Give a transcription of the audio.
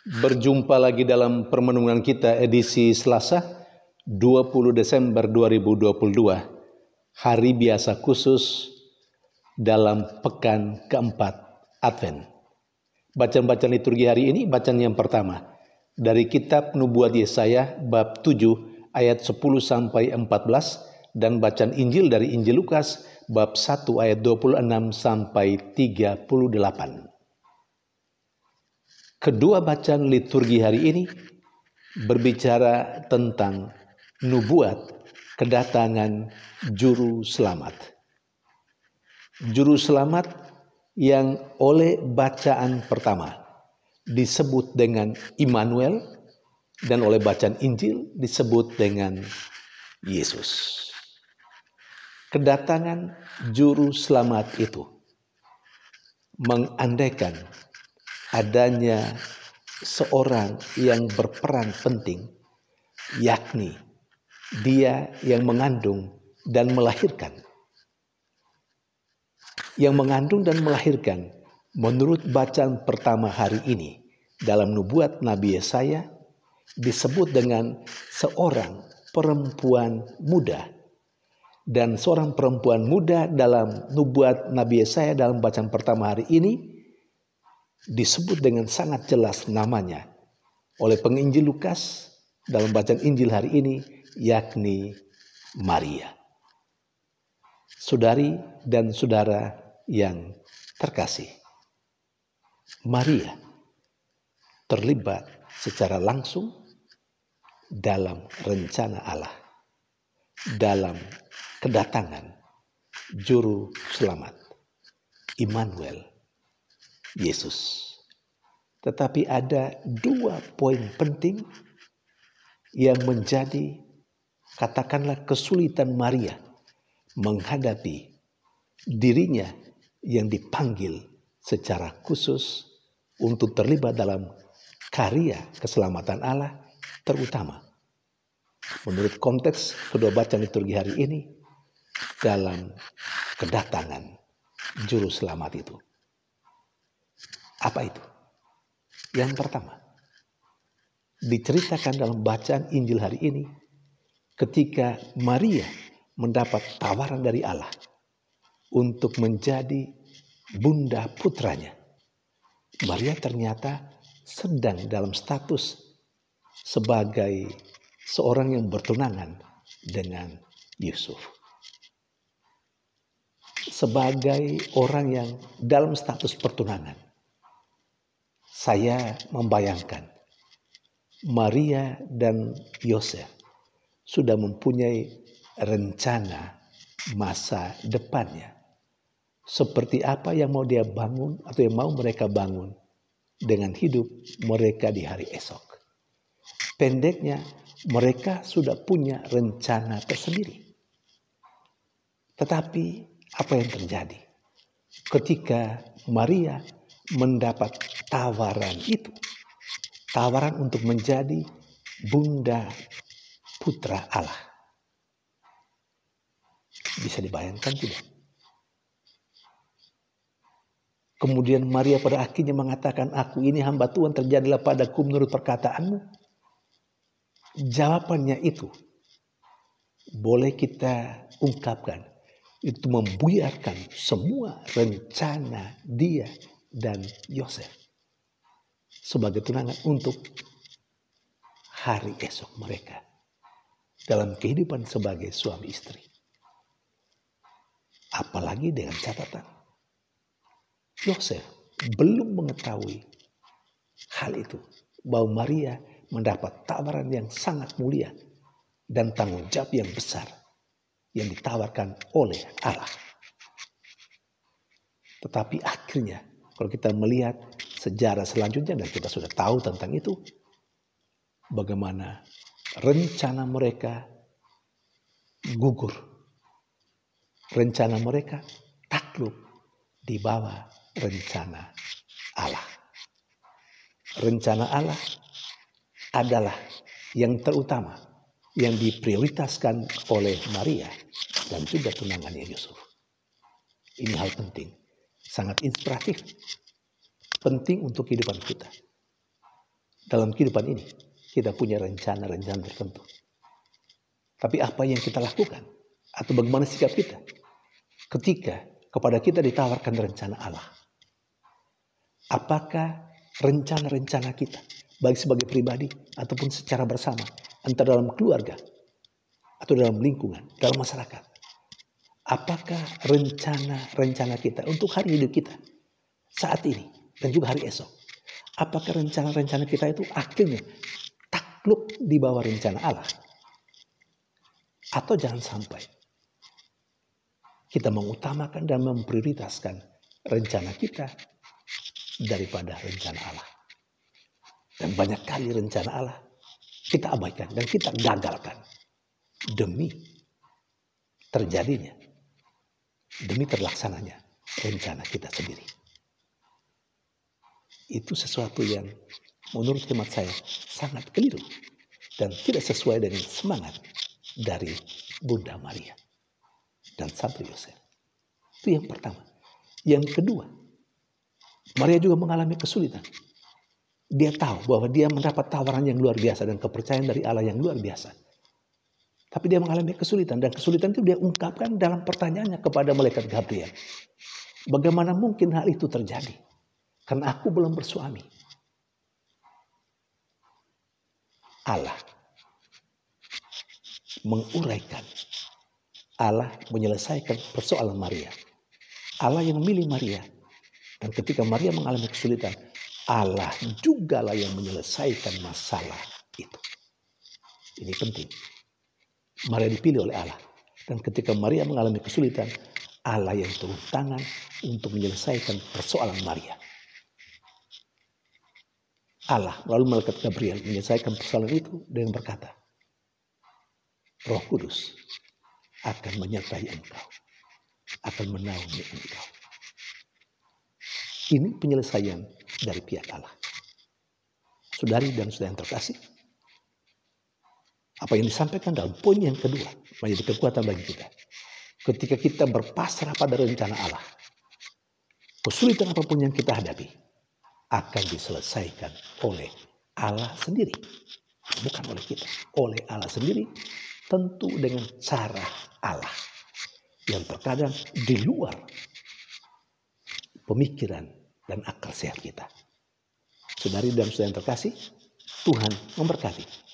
Berjumpa lagi dalam permenungan kita edisi Selasa 20 Desember 2022, hari biasa khusus dalam pekan keempat Advent. Bacaan-bacaan liturgi hari ini, bacaan yang pertama dari kitab Nubuat Yesaya bab 7 ayat 10 sampai 14 dan bacaan Injil dari Injil Lukas bab 1 ayat 26 sampai 38. Kedua bacaan liturgi hari ini berbicara tentang nubuat kedatangan Juru Selamat. Juru Selamat yang oleh bacaan pertama disebut dengan Immanuel dan oleh bacaan Injil disebut dengan Yesus. Kedatangan Juru Selamat itu mengandaikan adanya seorang yang berperan penting, yakni dia yang mengandung dan melahirkan. Yang mengandung dan melahirkan menurut bacaan pertama hari ini dalam nubuat Nabi Yesaya disebut dengan seorang perempuan muda. Dan seorang perempuan muda dalam nubuat Nabi Yesaya dalam bacaan pertama hari ini disebut dengan sangat jelas namanya oleh penginjil Lukas dalam bacaan Injil hari ini, yakni Maria. Saudari dan saudara yang terkasih, Maria terlibat secara langsung dalam rencana Allah, dalam kedatangan Juru Selamat, Immanuel, Yesus. Tetapi ada dua poin penting yang menjadi, katakanlah, kesulitan Maria menghadapi dirinya yang dipanggil secara khusus untuk terlibat dalam karya keselamatan Allah, terutama menurut konteks kedua bacaan liturgi hari ini dalam kedatangan Juru Selamat itu. Apa itu? Yang pertama, diceritakan dalam bacaan Injil hari ini ketika Maria mendapat tawaran dari Allah untuk menjadi bunda putranya. Maria ternyata sedang dalam status sebagai seorang yang bertunangan dengan Yusuf. Sebagai orang yang dalam status pertunangan, saya membayangkan Maria dan Yosef sudah mempunyai rencana masa depannya. Seperti apa yang mau dia bangun atau yang mau mereka bangun dengan hidup mereka di hari esok. Pendeknya, mereka sudah punya rencana tersendiri. Tetapi apa yang terjadi ketika Maria mendapat tawaran itu? Tawaran untuk menjadi bunda putra Allah. Bisa dibayangkan tidak? Kemudian Maria pada akhirnya mengatakan, "Aku ini hamba Tuhan, terjadilah padaku menurut perkataanmu." Jawabannya itu boleh kita ungkapkan, itu membuyarkan semua rencana dia dan Yosef sebagai tunangan untuk hari esok mereka dalam kehidupan sebagai suami istri. Apalagi dengan catatan Yosef belum mengetahui hal itu, bahwa Maria mendapat tawaran yang sangat mulia dan tanggung jawab yang besar yang ditawarkan oleh Allah. Tetapi akhirnya kalau kita melihat sejarah selanjutnya, dan kita sudah tahu tentang itu, bagaimana rencana mereka gugur. Rencana mereka takluk di bawah rencana Allah. Rencana Allah adalah yang terutama, yang diprioritaskan oleh Maria dan juga tunangannya Yusuf. Ini hal penting, sangat inspiratif, penting untuk kehidupan kita. dalam kehidupan ini kita punya rencana-rencana tertentu. Tapi apa yang kita lakukan? Atau bagaimana sikap kita ketika kepada kita ditawarkan rencana Allah? Apakah rencana-rencana kita, baik sebagai pribadi ataupun secara bersama, entah dalam keluarga atau dalam lingkungan, dalam masyarakat, apakah rencana-rencana kita untuk hari hidup kita saat ini dan juga hari esok, apakah rencana-rencana kita itu akhirnya takluk di bawah rencana Allah? Atau jangan sampai kita mengutamakan dan memprioritaskan rencana kita daripada rencana Allah. Dan banyak kali rencana Allah kita abaikan dan kita gagalkan demi terjadinya, demi terlaksananya rencana kita sendiri. Itu sesuatu yang menurut hemat saya sangat keliru dan tidak sesuai dengan semangat dari Bunda Maria dan Santo Yosef. Itu yang pertama. Yang kedua, Maria juga mengalami kesulitan. Dia tahu bahwa dia mendapat tawaran yang luar biasa dan kepercayaan dari Allah yang luar biasa. Tapi dia mengalami kesulitan, dan kesulitan itu dia ungkapkan dalam pertanyaannya kepada malaikat Gabriel. Bagaimana mungkin hal itu terjadi? Karena aku belum bersuami. Allah menguraikan, Allah menyelesaikan persoalan Maria. Allah yang memilih Maria. Dan ketika Maria mengalami kesulitan, Allah jugalah yang menyelesaikan masalah itu. Ini penting. Maria dipilih oleh Allah. Dan ketika Maria mengalami kesulitan, Allah yang turun tangan untuk menyelesaikan persoalan Maria. Allah melalui malaikat Gabriel menyelesaikan persoalan itu dengan berkata, Roh Kudus akan menyertai engkau, akan menaungi engkau. Ini penyelesaian dari pihak Allah. Saudari dan saudara yang terkasih, apa yang disampaikan dalam poin yang kedua menjadi kekuatan bagi kita. Ketika kita berpasrah pada rencana Allah, kesulitan apapun yang kita hadapi akan diselesaikan oleh Allah sendiri. Bukan oleh kita, oleh Allah sendiri, tentu dengan cara Allah yang terkadang di luar pemikiran dan akal sehat kita. Saudari dan saudara yang terkasih, Tuhan memberkati.